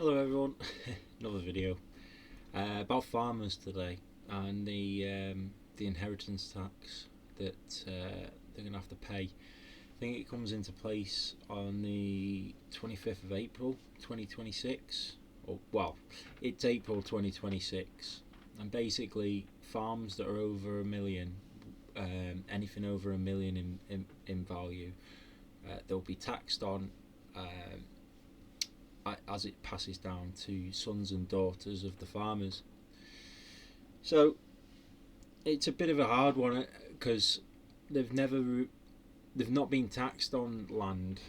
Hello everyone, another video about farmers today and the inheritance tax that they're going to have to pay. I think it comes into place on the 25th of April 2026, or well, it's April 2026, and basically farms that are over a million, anything over a million in value, they'll be taxed on. As it passes down to sons and daughters of the farmers. So it's a bit of a hard one because they've never they've not been taxed on land.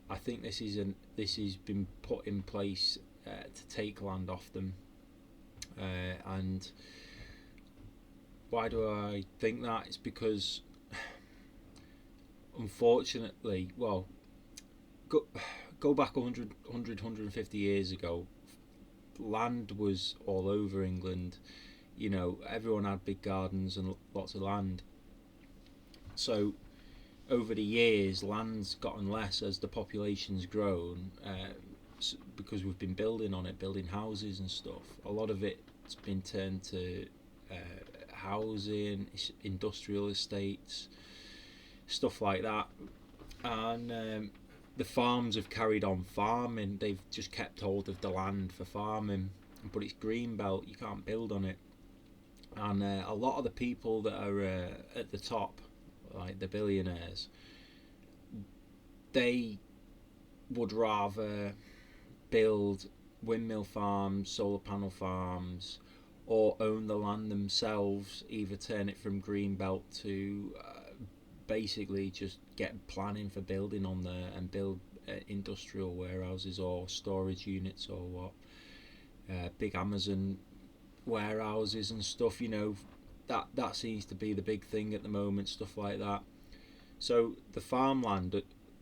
I think this has been put in place to take land off them. And why do I think that? It's because unfortunately, well, go back 150 years ago, land was all over England. You know, everyone had big gardens and lots of land. So over the years, land's gotten less as the population's grown, because we've been building on it, building houses and stuff. A lot of it's been turned to housing, industrial estates, stuff like that. And the farms have carried on farming. They've just kept hold of the land for farming, but it's green belt. You can't build on it, and a lot of the people that are at the top, like the billionaires, they would rather build windmill farms, solar panel farms, or own the land themselves. Either turn it from green belt to basically just get planning for building on there and build industrial warehouses or storage units or what, big Amazon warehouses and stuff. You know, that seems to be the big thing at the moment, stuff like that. So the farmland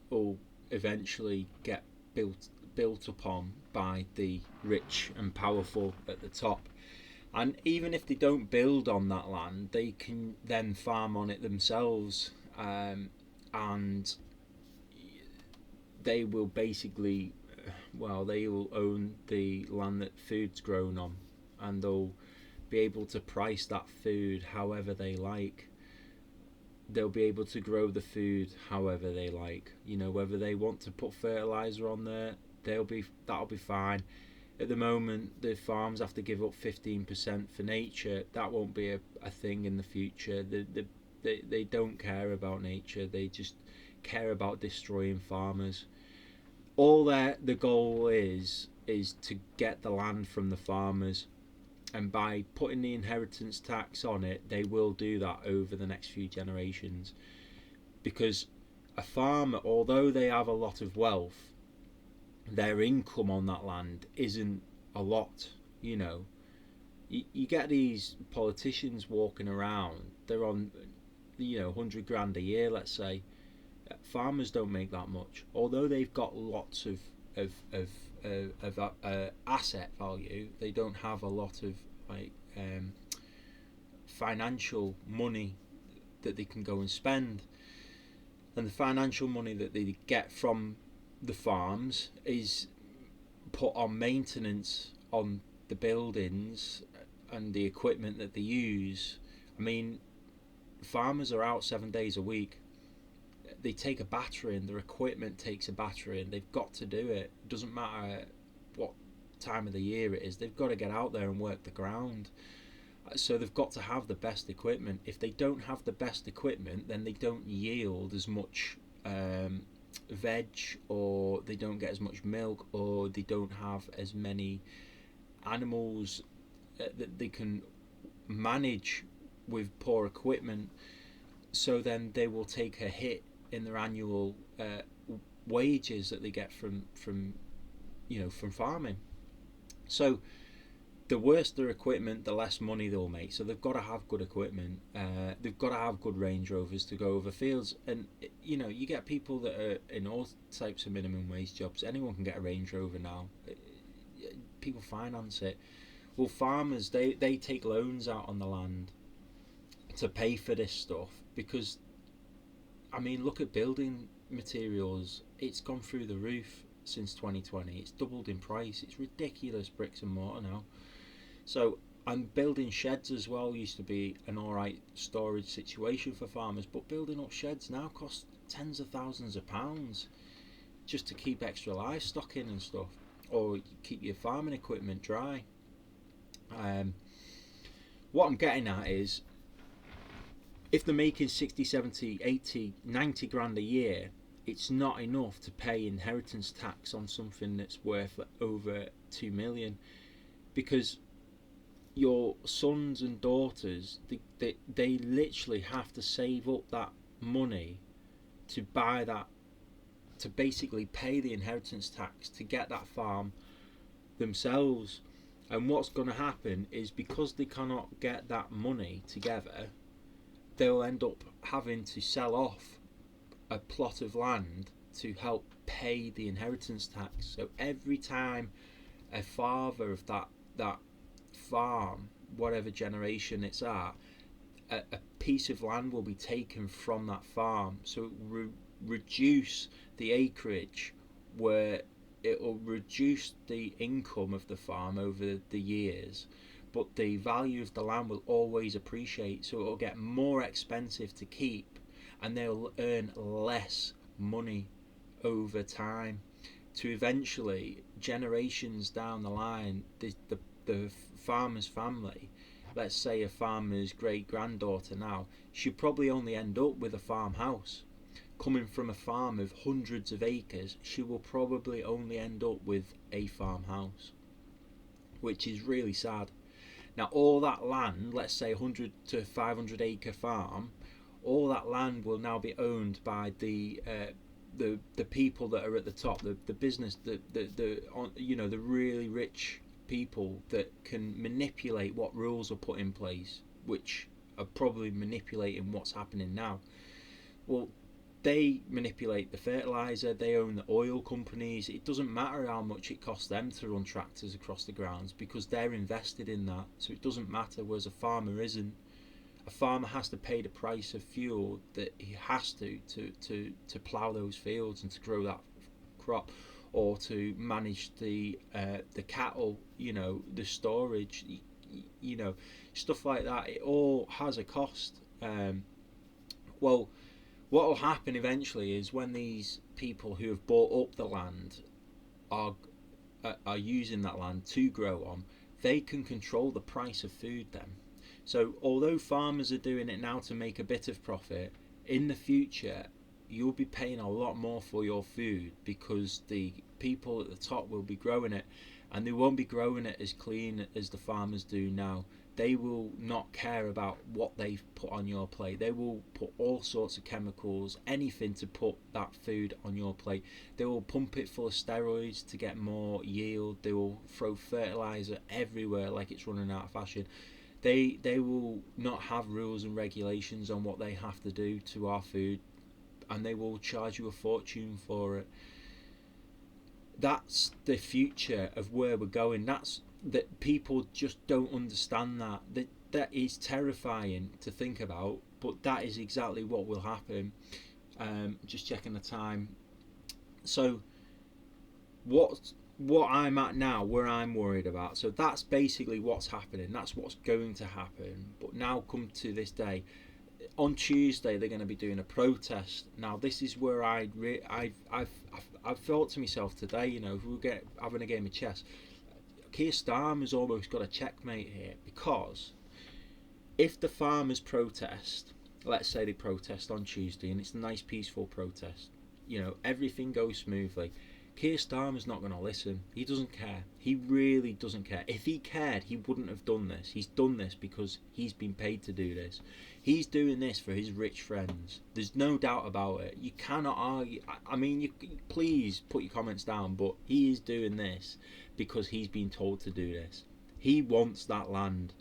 will eventually get built upon by the rich and powerful at the top. And even if they don't build on that land, they can then farm on it themselves, and they will basically, well, they will own the land that food's grown on, and they'll be able to price that food however they like. They'll be able to grow the food however they like. You know, whether they want to put fertilizer on there, that'll be fine. At the moment, the farms have to give up 15% for nature. That won't be a thing in the future. They don't care about nature. They just care about destroying farmers. All the goal is to get the land from the farmers, and by putting the inheritance tax on it, they will do that over the next few generations. Because a farmer, although they have a lot of wealth, their income on that land isn't a lot. You know, you get these politicians walking around, they're on, you know, 100 grand a year, let's say. Farmers don't make that much, although they've got lots of asset value. They don't have a lot of like financial money that they can go and spend, and the financial money that they get from the farms is put on maintenance on the buildings and the equipment that they use. I mean, farmers are out 7 days a week. They take a battery, and their equipment takes a battery, and they've got to do it. It doesn't matter what time of the year it is, they've got to get out there and work the ground. So they've got to have the best equipment. If they don't have the best equipment, then they don't yield as much veg, or they don't get as much milk, or they don't have as many animals that they can manage with poor equipment. So then they will take a hit in their annual wages that they get from farming. So the worse their equipment, the less money they'll make. So they've got to have good equipment. They've got to have good Range Rovers to go over fields. And you know, you get people that are in all types of minimum wage jobs. Anyone can get a Range Rover now. People finance it. Well, farmers, they take loans out on the land to pay for this stuff, because I mean, look at building materials. It's gone through the roof. since 2020. It's doubled in price. It's ridiculous, bricks and mortar now. So, and building sheds as well used to be an alright storage situation for farmers, but building up sheds now costs tens of thousands of pounds just to keep extra livestock in and stuff, or keep your farming equipment dry. Um, what I'm getting at is, if they're making 60, 70, 80, 90 grand a year, it's not enough to pay inheritance tax on something that's worth over 2 million, because your sons and daughters, they literally have to save up that money to buy that, to basically pay the inheritance tax to get that farm themselves. And what's going to happen is, because they cannot get that money together, they'll end up having to sell off a plot of land to help pay the inheritance tax. So every time a father of that farm, whatever generation it's at, a piece of land will be taken from that farm. So it will reduce the acreage, where it will reduce the income of the farm over the years, but the value of the land will always appreciate. So it will get more expensive to keep, and they'll earn less money over time, to eventually, generations down the line, the farmer's family, let's say a farmer's great granddaughter now, should probably only end up with a farmhouse. Coming from a farm of hundreds of acres, she will probably only end up with a farmhouse, which is really sad. Now, all that land, let's say 100 to 500 acre farm, all that land will now be owned by the people that are at the top, the business, the really rich people that can manipulate what rules are put in place, which are probably manipulating what's happening now. Well, they manipulate the fertilizer, they own the oil companies. It doesn't matter how much it costs them to run tractors across the grounds, because they're invested in that. So it doesn't matter, whereas a farmer isn't. A farmer has to pay the price of fuel that he has to plough those fields and to grow that crop, or to manage the cattle, the storage, stuff like that. It all has a cost. Well, what will happen eventually is, when these people who have bought up the land are using that land to grow on, they can control the price of food then. So although farmers are doing it now to make a bit of profit, in the future you'll be paying a lot more for your food, because the people at the top will be growing it, and they won't be growing it as clean as the farmers do now. They will not care about what they've put on your plate. They will put all sorts of chemicals, anything to put that food on your plate. They will pump it full of steroids to get more yield. They will throw fertilizer everywhere like it's running out of fashion. They will not have rules and regulations on what they have to do to our food, and they will charge you a fortune for it. That's the future of where we're going. That people just don't understand that is terrifying to think about, but that is exactly what will happen. Just checking the time. So what I'm at now, where I'm worried about, so that's basically what's happening, that's what's going to happen. But now, come to this day, on Tuesday they're going to be doing a protest. Now this is where I've thought to myself today, if we get having a game of chess, Keir Starmer's almost got a checkmate here, because if the farmers protest, let's say they protest on Tuesday and it's a nice peaceful protest, everything goes smoothly, Keir Starmer's not going to listen. He doesn't care. He really doesn't care. If he cared, he wouldn't have done this. He's done this because he's been paid to do this. He's doing this for his rich friends. There's no doubt about it. You cannot argue. I mean, please put your comments down, but he is doing this because he's been told to do this. He wants that land.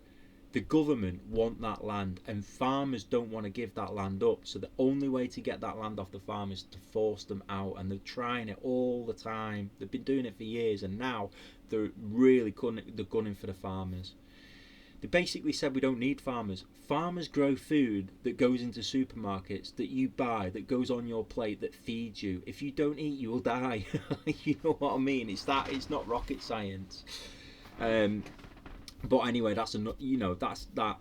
The government want that land, and farmers don't want to give that land up. So the only way to get that land off the farmers is to force them out, and they're trying it all the time. They've been doing it for years, and now they're really gunning for the farmers. They basically said we don't need farmers. Farmers grow food that goes into supermarkets, that you buy, that goes on your plate, that feeds you. If you don't eat, you will die. You know what I mean? It's that. It's not rocket science. Um, but anyway, that's that's that.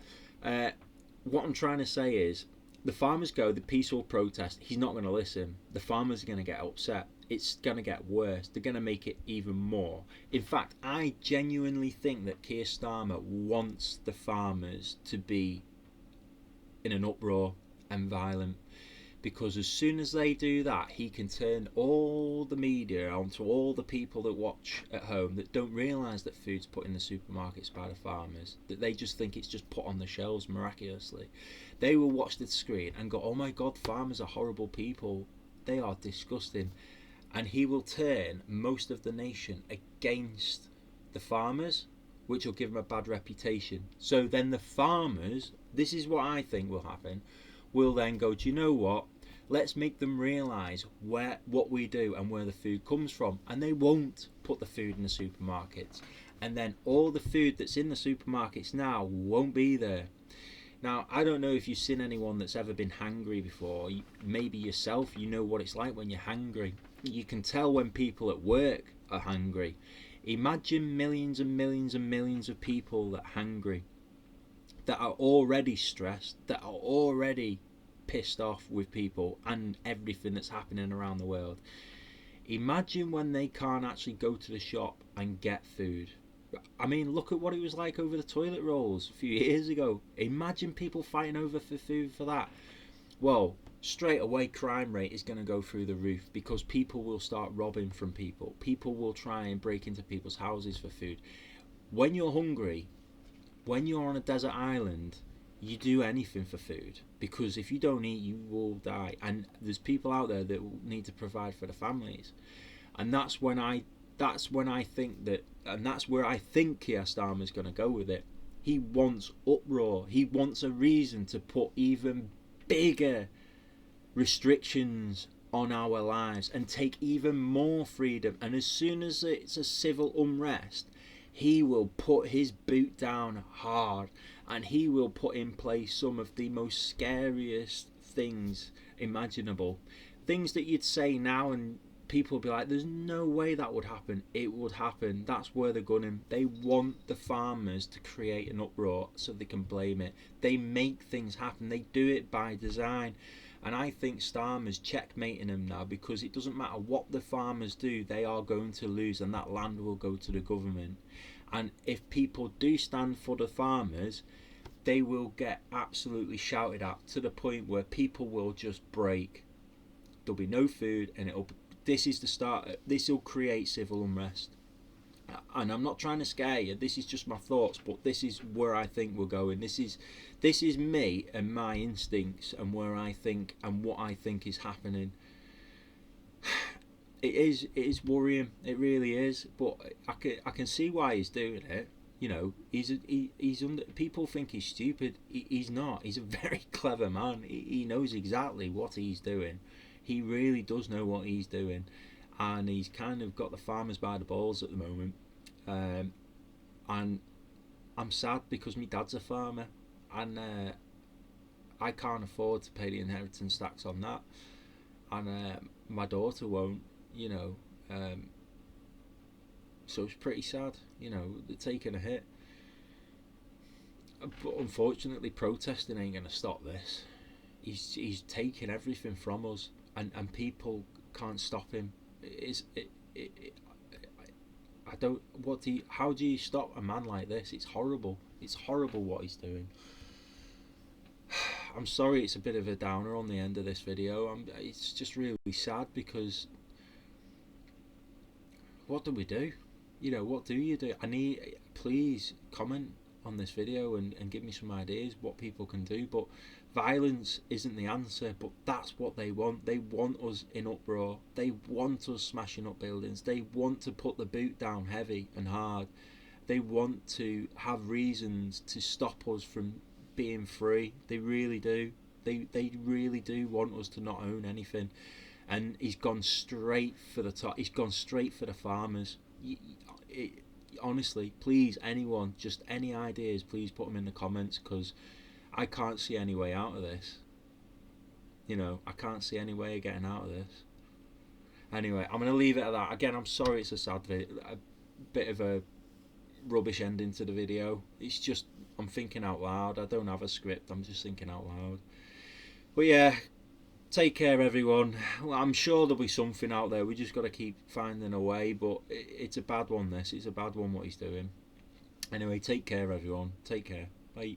What I'm trying to say is, the farmers go, the peaceful protest. He's not going to listen. The farmers are going to get upset. It's going to get worse. They're going to make it even more. In fact, I genuinely think that Keir Starmer wants the farmers to be in an uproar and violent, because as soon as they do that, he can turn all the media onto all the people that watch at home that don't realise that food's put in the supermarkets by the farmers, that they just think it's just put on the shelves miraculously. They will watch the screen and go, oh my god, farmers are horrible people, they are disgusting. And he will turn most of the nation against the farmers, which will give them a bad reputation. So then the farmers, this is what I think will happen, will then go, do you know what? Let's make them realise what we do and where the food comes from. And they won't put the food in the supermarkets. And then all the food that's in the supermarkets now won't be there. Now, I don't know if you've seen anyone that's ever been hangry before. Maybe yourself, you know what it's like when you're hangry. You can tell when people at work are hungry. Imagine millions and millions and millions of people that are hungry, that are already stressed, that are already pissed off with people and everything that's happening around the world. Imagine when they can't actually go to the shop and get food. I mean, look at what it was like over the toilet rolls a few years ago. Imagine people fighting over for food for that. Well, straight away crime rate is going to go through the roof, because people will start robbing from people. People will try and break into people's houses for food. When you're hungry, when you're on a desert island, you do anything for food, because if you don't eat, you will die. And there's people out there that will need to provide for the families. And that's when I think that, and that's where I think Keir Starmer's going to go with it. He wants uproar. He wants a reason to put even bigger restrictions on our lives and take even more freedom. And as soon as it's a civil unrest, he will put his boot down hard, and he will put in place some of the most scariest things imaginable. Things that you'd say now and people will be like, there's no way that would happen. It would happen. That's where they're gunning. They want the farmers to create an uproar so they can blame it. They make things happen. They do it by design. And I think Starmer's checkmating them now, because it doesn't matter what the farmers do, they are going to lose, and that land will go to the government. And if people do stand for the farmers, they will get absolutely shouted at, to the point where people will just break. There'll be no food, and this is the start. This will create civil unrest. And I'm not trying to scare you. This is just my thoughts, but this is where I think we're going. This is me and my instincts, and where I think and what I think is happening. It is worrying. It really is. But I can see why he's doing it. You know, he's under. People think he's stupid. He's not. He's a very clever man. He knows exactly what he's doing. He really does know what he's doing. And he's kind of got the farmers by the balls at the moment. And I'm sad, because my dad's a farmer, and I can't afford to pay the inheritance tax on that, and my daughter won't, you know. So it's pretty sad, you know, they're taking a hit. But unfortunately, protesting ain't going to stop this. He's taking everything from us, and people can't stop him. I don't. How do you stop a man like this? It's horrible. It's horrible what he's doing. I'm sorry, it's a bit of a downer on the end of this video. It's just really sad, because what do we do? You know, what do you do? Please comment on this video and give me some ideas what people can do. But violence isn't the answer, but that's what they want. They want us in uproar. They want us smashing up buildings. They want to put the boot down heavy and hard. They want to have reasons to stop us from being free. They really do. They really do want us to not own anything. And he's gone straight for the top. He's gone straight for the farmers. honestly, please, anyone, just any ideas, please put them in the comments, because I can't see any way out of this. I can't see any way of getting out of this. Anyway, I'm going to leave it at that. Again, I'm sorry it's a sad a bit of a rubbish ending to the video. It's just, I'm thinking out loud. I don't have a script, I'm just thinking out loud. But yeah, take care, everyone. Well, I'm sure there'll be something out there. We just got to keep finding a way. But it's a bad one, this. It's a bad one, what he's doing. Anyway, take care, everyone. Take care. Bye.